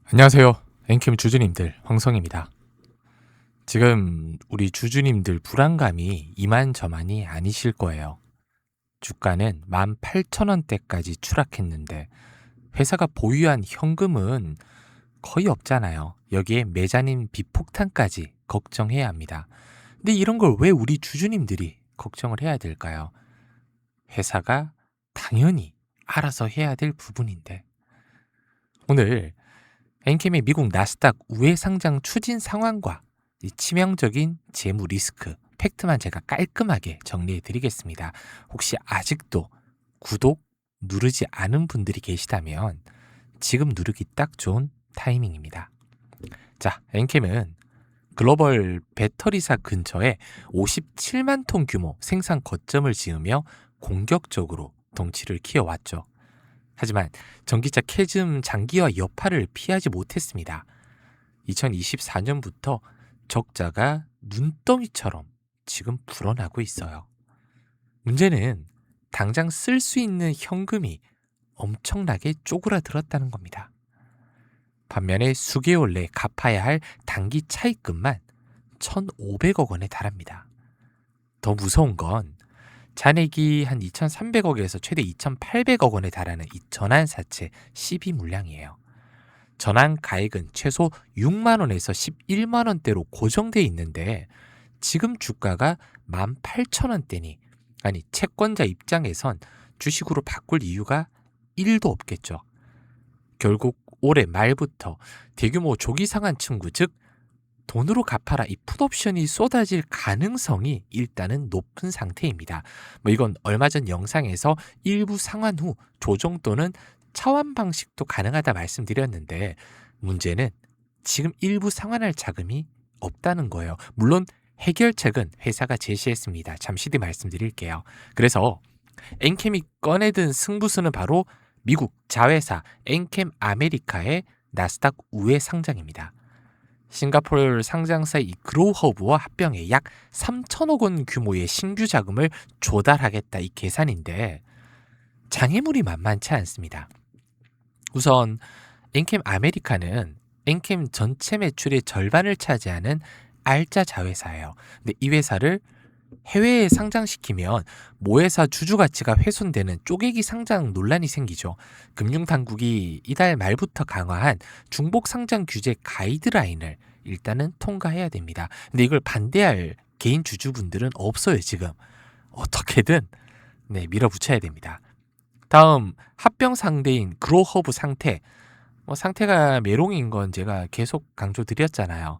안녕하세요. 엔캠 주주님들 황성입니다. 지금 우리 주주님들 불안감이 이만저만이 아니실 거예요. 주가는 18,000원대까지 추락했는데 회사가 보유한 현금은 거의 없잖아요. 여기에 매자님 비폭탄까지 걱정해야 합니다. 근데 이런 걸 왜 우리 주주님들이 걱정을 해야 될까요? 회사가 당연히 알아서 해야 될 부분인데. 오늘 엔캠의 미국 나스닥 우회 상장 추진 상황과 이 치명적인 재무 리스크, 팩트만 제가 깔끔하게 정리해 드리겠습니다. 혹시 아직도 구독 누르지 않은 분들이 계시다면 지금 누르기 딱 좋은 타이밍입니다. 자, 엔캠은 글로벌 배터리사 근처에 57만 톤 규모 생산 거점을 지으며 공격적으로 덩치를 키워왔죠. 하지만 전기차 캐즘 장기화 여파를 피하지 못했습니다. 2024년부터 적자가 눈덩이처럼 지금 불어나고 있어요. 문제는 당장 쓸 수 있는 현금이 엄청나게 쪼그라들었다는 겁니다. 반면에 수개월 내에 갚아야 할 단기 차입금만 1,500억 원에 달합니다. 더 무서운 건 잔액이 한 2,300억에서 최대 2,800억 원에 달하는 이 전환사채 시비 물량이에요. 전환 가액은 최소 6만 원에서 11만 원대로 고정돼 있는데 지금 주가가 18,000원대니 아니 채권자 입장에선 주식으로 바꿀 이유가 1도 없겠죠. 결국 올해 말부터 대규모 조기 상환 청구 즉 돈으로 갚아라 이 풋옵션이 쏟아질 가능성이 일단은 높은 상태입니다. 이건 얼마 전 영상에서 일부 상환 후 조정 또는 차환 방식도 가능하다 말씀드렸는데 문제는 지금 일부 상환할 자금이 없다는 거예요. 물론 해결책은 회사가 제시했습니다. 잠시 뒤 말씀드릴게요. 그래서 엔캠이 꺼내든 승부수는 바로 미국 자회사 엔캠 아메리카의 나스닥 우회 상장입니다. 싱가포르 상장사의 그로우허브와 합병해 약 3천억 원 규모의 신규 자금을 조달하겠다 이 계산인데 장애물이 만만치 않습니다. 우선 엔캠 아메리카는 엔캠 전체 매출의 절반을 차지하는 알짜 자회사예요. 근데 이 회사를 해외에 상장시키면 모회사 주주 가치가 훼손되는 쪼개기 상장 논란이 생기죠. 금융당국이 이달 말부터 강화한 중복 상장 규제 가이드라인을 일단은 통과해야 됩니다. 근데 이걸 반대할 개인 주주분들은 없어요. 지금 어떻게든 밀어붙여야 됩니다. 다음 합병 상대인 그로허브 상태. 상태가 메롱인 건 제가 계속 강조드렸잖아요.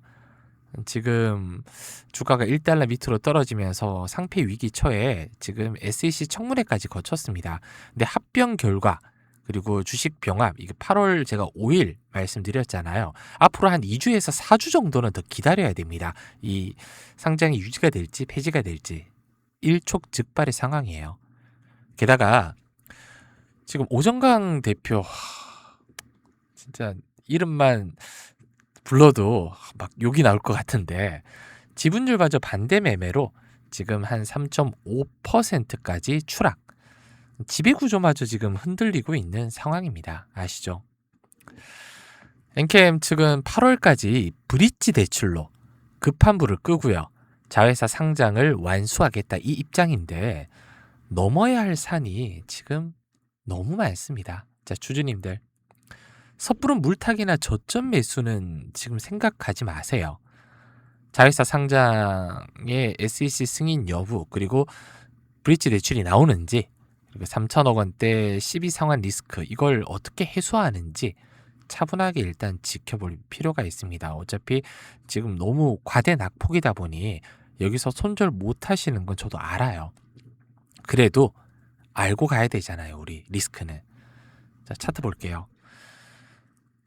지금 주가가 1달러 밑으로 떨어지면서 상폐 위기 초에 지금 SEC 청문회까지 거쳤습니다. 근데 합병 결과 그리고 주식 병합 이게 8월 제가 5일 말씀드렸잖아요. 앞으로 한 2주에서 4주 정도는 더 기다려야 됩니다. 이 상장이 유지가 될지 폐지가 될지 일촉즉발의 상황이에요. 게다가 지금 오정강 대표 진짜 이름만 불러도 막 욕이 나올 것 같은데 지분율마저 반대 매매로 지금 한 3.5%까지 추락. 지배구조마저 지금 흔들리고 있는 상황입니다. 아시죠? 엔캠 측은 8월까지 브릿지 대출로 급한 불을 끄고요. 자회사 상장을 완수하겠다 이 입장인데 넘어야 할 산이 지금 너무 많습니다. 자, 주주님들. 섣부른 물타기나 저점 매수는 지금 생각하지 마세요. 자회사 상장의 SEC 승인 여부 그리고 브릿지 대출이 나오는지 그리고 3천억 원대 시비 상환 리스크 이걸 어떻게 해소하는지 차분하게 일단 지켜볼 필요가 있습니다. 어차피 지금 너무 과대 낙폭이다 보니 여기서 손절 못 하시는 건 저도 알아요. 그래도 알고 가야 되잖아요. 우리 리스크는. 자, 차트 볼게요.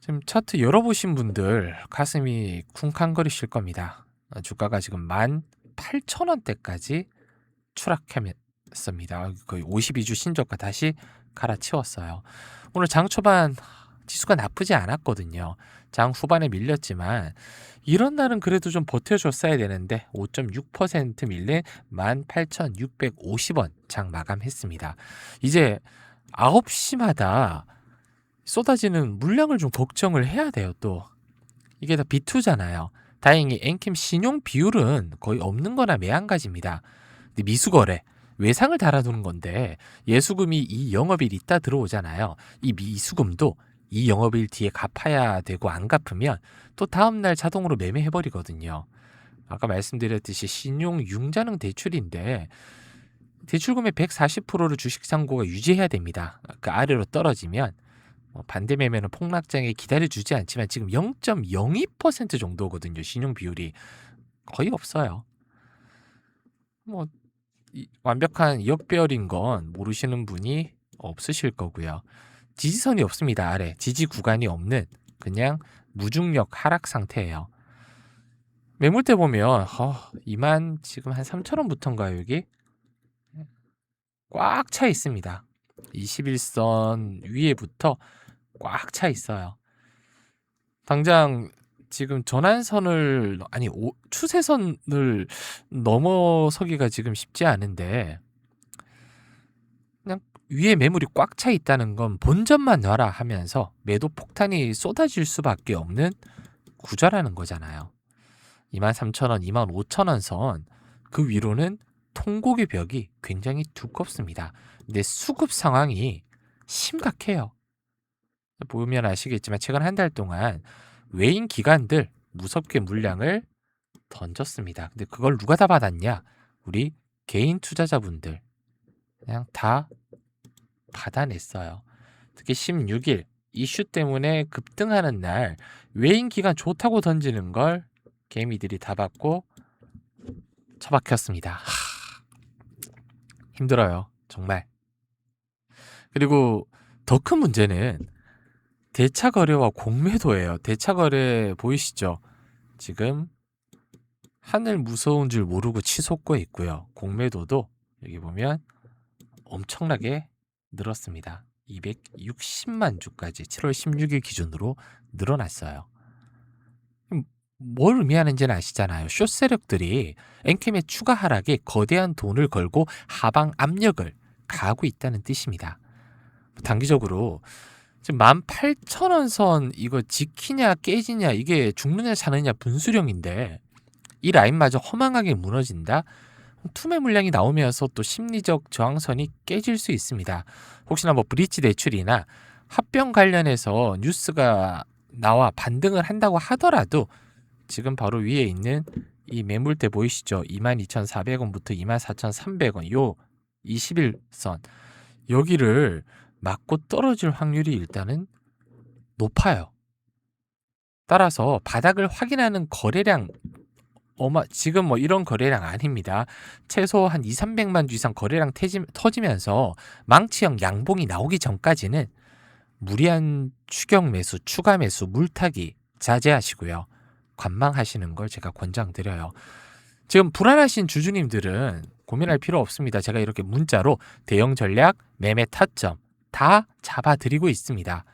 지금 차트 열어보신 분들 가슴이 쿵쾅거리실 겁니다. 주가가 지금 18,000원대까지 추락했습니다. 거의 52주 신저가 다시 갈아치웠어요. 오늘 장 초반 지수가 나쁘지 않았거든요. 장 후반에 밀렸지만 이런 날은 그래도 좀 버텨줬어야 되는데 5.6% 밀린 18,650원 장 마감했습니다. 이제 9시마다 쏟아지는 물량을 좀 걱정을 해야 돼요 또. 이게 다 B2잖아요. 다행히 엔캠 신용 비율은 거의 없는 거나 매한가지입니다. 근데 미수거래, 외상을 달아두는 건데 예수금이 이 영업일 있다 들어오잖아요. 이 미수금도 이 영업일 뒤에 갚아야 되고 안 갚으면 또 다음날 자동으로 매매해버리거든요. 아까 말씀드렸듯이 신용 융자능 대출인데 대출금의 140%를 주식상고가 유지해야 됩니다. 그 아래로 떨어지면 반대 매매는 폭락장에 기다려주지 않지만 지금 0.02% 정도거든요. 신용 비율이 거의 없어요. 뭐 완벽한 역배열인 건 모르시는 분이 없으실 거고요. 지지선이 없습니다. 아래 지지 구간이 없는 그냥 무중력 하락 상태예요. 매물대 보면 2만 지금 한 3,000원부터인가요 여기? 꽉 차 있습니다. 21선 위에부터 꽉 차 있어요. 당장 지금 전환선을 아니 추세선을 넘어서기가 지금 쉽지 않은데 그냥 위에 매물이 꽉 차 있다는 건 본전만 놔라 하면서 매도 폭탄이 쏟아질 수밖에 없는 구조라는 거잖아요. 23,000원, 25,000원 선 그 위로는 통곡의 벽이 굉장히 두껍습니다. 근데 수급 상황이 심각해요. 보면 아시겠지만 최근 한 달 동안 외인 기관들 무섭게 물량을 던졌습니다. 근데 그걸 누가 다 받았냐? 우리 개인 투자자분들 그냥 다 받아냈어요. 특히 16일 이슈 때문에 급등하는 날 외인 기관 좋다고 던지는 걸 개미들이 다 받고 처박혔습니다. 힘들어요. 정말. 그리고 더 큰 문제는 대차 거래와 공매도예요. 대차 거래 보이시죠? 지금 하늘 무서운 줄 모르고 치솟고 있고요. 공매도도 여기 보면 엄청나게 늘었습니다. 260만 주까지 7월 16일 기준으로 늘어났어요. 뭘 의미하는지는 아시잖아요. 숏 세력들이 엔캠의 추가 하락에 거대한 돈을 걸고 하방 압력을 가하고 있다는 뜻입니다. 단기적으로 지금 18,000원 선 이거 지키냐 깨지냐 이게 죽느냐 사느냐 분수령인데 이 라인마저 허망하게 무너진다? 투매 물량이 나오면서 또 심리적 저항선이 깨질 수 있습니다. 혹시나 뭐 브릿지 대출이나 합병 관련해서 뉴스가 나와 반등을 한다고 하더라도 지금 바로 위에 있는 이 매물대 보이시죠? 22,400원부터 24,300원 요 21선 여기를 맞고 떨어질 확률이 일단은 높아요. 따라서 바닥을 확인하는 거래량 지금 뭐 이런 거래량 아닙니다. 최소 한 2,300만 주 이상 거래량 터지면서 망치형 양봉이 나오기 전까지는 무리한 추격 매수, 추가 매수, 물타기 자제하시고요. 관망하시는 걸 제가 권장드려요. 지금 불안하신 주주님들은 고민할 필요 없습니다. 제가 이렇게 문자로 대형 전략, 매매 타점 다 잡아드리고 있습니다.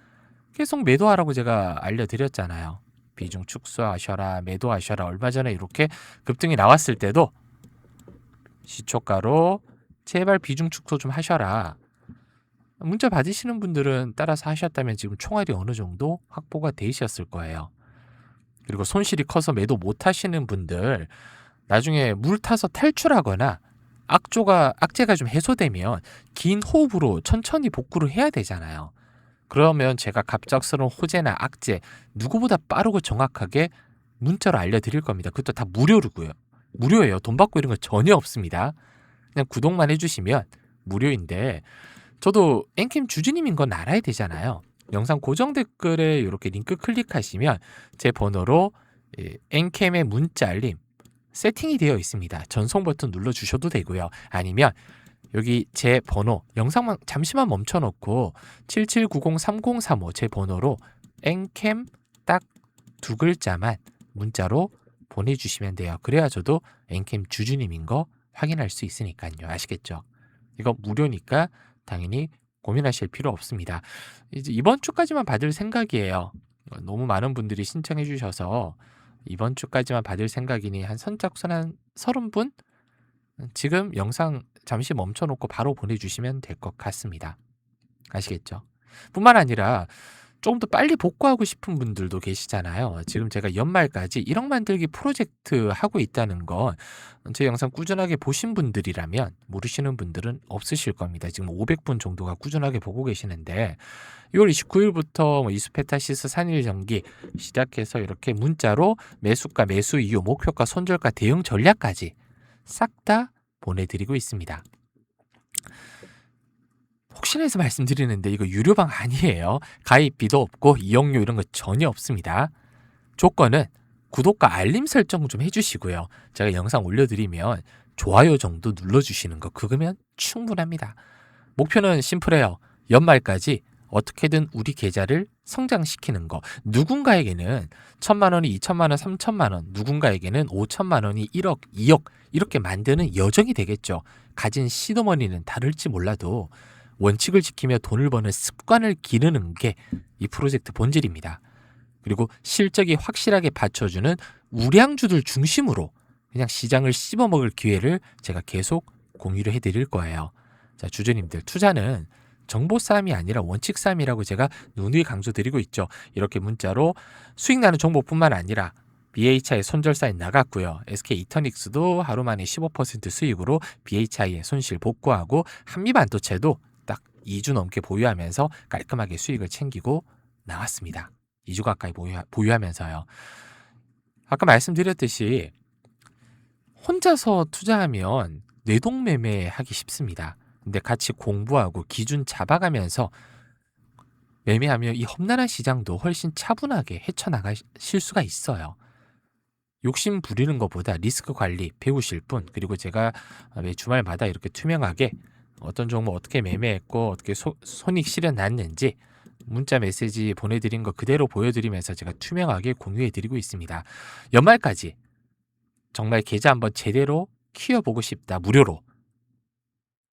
계속 매도하라고 제가 알려드렸잖아요. 비중 축소하셔라, 매도하셔라. 얼마 전에 이렇게 급등이 나왔을 때도 시초가로 제발 비중 축소 좀 하셔라. 문자 받으시는 분들은 따라서 하셨다면 지금 총알이 어느 정도 확보가 되셨을 거예요. 그리고 손실이 커서 매도 못 하시는 분들 나중에 물 타서 탈출하거나 악재가 좀 해소되면 긴 호흡으로 천천히 복구를 해야 되잖아요. 그러면 제가 갑작스러운 호재나 악재 누구보다 빠르고 정확하게 문자로 알려드릴 겁니다. 그것도 다 무료로고요. 무료예요. 돈 받고 이런 거 전혀 없습니다. 그냥 구독만 해주시면 무료인데 저도 엔캠 주주님인 건 알아야 되잖아요. 영상 고정 댓글에 이렇게 링크 클릭하시면 제 번호로 엔캠의 문자 알림 세팅이 되어 있습니다. 전송 버튼 눌러주셔도 되고요. 아니면 여기 제 번호 영상만 잠시만 멈춰놓고 77903035 제 번호로 엔캠 딱 2글자만 문자로 보내주시면 돼요. 그래야 저도 엔캠 주주님인 거 확인할 수 있으니까요. 아시겠죠? 이거 무료니까 당연히 고민하실 필요 없습니다. 이제 이번 주까지만 받을 생각이에요. 너무 많은 분들이 신청해 주셔서 이번 주까지만 받을 생각이니 한 선착순 한 30분? 지금 영상 잠시 멈춰놓고 바로 보내주시면 될 것 같습니다. 아시겠죠? 뿐만 아니라 조금 더 빨리 복구하고 싶은 분들도 계시잖아요. 지금 제가 연말까지 1억 만들기 프로젝트 하고 있다는 건 제 영상 꾸준하게 보신 분들이라면 모르시는 분들은 없으실 겁니다. 지금 500분 정도가 꾸준하게 보고 계시는데 6월 29일부터 뭐 이수페타시스 산일 전기 시작해서 이렇게 문자로 매수가, 매수 이유, 목표가, 손절가, 대응 전략까지 싹 다 보내드리고 있습니다. 혹시나 해서 말씀드리는데 이거 유료방 아니에요. 가입비도 없고 이용료 이런 거 전혀 없습니다. 조건은 구독과 알림 설정 좀 해주시고요. 제가 영상 올려드리면 좋아요 정도 눌러주시는 거 그거면 충분합니다. 목표는 심플해요. 연말까지 어떻게든 우리 계좌를 성장시키는 거. 누군가에게는 1,000만 원이 2,000만 원, 3,000만 원, 누군가에게는 5,000만 원이 1억, 2억 이렇게 만드는 여정이 되겠죠. 가진 시드머니는 다를지 몰라도 원칙을 지키며 돈을 버는 습관을 기르는 게 이 프로젝트 본질입니다. 그리고 실적이 확실하게 받쳐주는 우량주들 중심으로 그냥 시장을 씹어먹을 기회를 제가 계속 공유를 해드릴 거예요. 자, 주주님들, 투자는 정보 싸움이 아니라 원칙 싸움이라고 제가 누누이 강조드리고 있죠. 이렇게 문자로 수익 나는 정보뿐만 아니라 BHI 손절 사인 나갔고요. SK 이터닉스도 하루 만에 15% 수익으로 BHI의 손실 복구하고 한미반도체도 딱 2주 넘게 보유하면서 깔끔하게 수익을 챙기고 나왔습니다. 2주 가까이 보유하면서요. 아까 말씀드렸듯이 혼자서 투자하면 뇌동매매하기 쉽습니다. 근데 같이 공부하고 기준 잡아가면서 매매하면 이 험난한 시장도 훨씬 차분하게 헤쳐나가실 수가 있어요. 욕심 부리는 것보다 리스크 관리 배우실 분, 그리고 제가 매 주말마다 이렇게 투명하게 어떤 종목 어떻게 매매했고 어떻게 손익 실현 났는지 문자 메시지 보내드린 거 그대로 보여드리면서 제가 투명하게 공유해드리고 있습니다. 연말까지 정말 계좌 한번 제대로 키워보고 싶다. 무료로.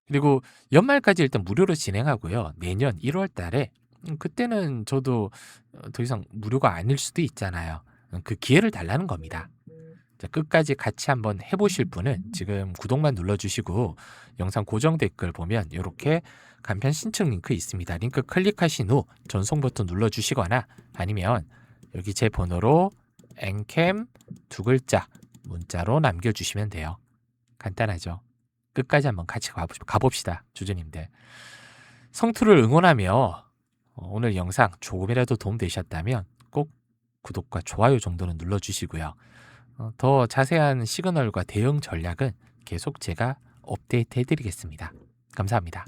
그리고 연말까지 일단 무료로 진행하고요. 내년 1월 달에 그때는 저도 더 이상 무료가 아닐 수도 있잖아요. 그 기회를 달라는 겁니다. 자, 끝까지 같이 한번 해보실 분은 지금 구독만 눌러주시고 영상 고정 댓글 보면 이렇게 간편 신청 링크 있습니다. 링크 클릭하신 후 전송 버튼 눌러주시거나 아니면 여기 제 번호로 엔캠 2글자 문자로 남겨주시면 돼요. 간단하죠. 끝까지 한번 같이 가봅시다. 주주님들. 성투를 응원하며 오늘 영상 조금이라도 도움 되셨다면 꼭 구독과 좋아요 정도는 눌러주시고요. 더 자세한 시그널과 대응 전략은 계속 제가 업데이트 해드리겠습니다. 감사합니다.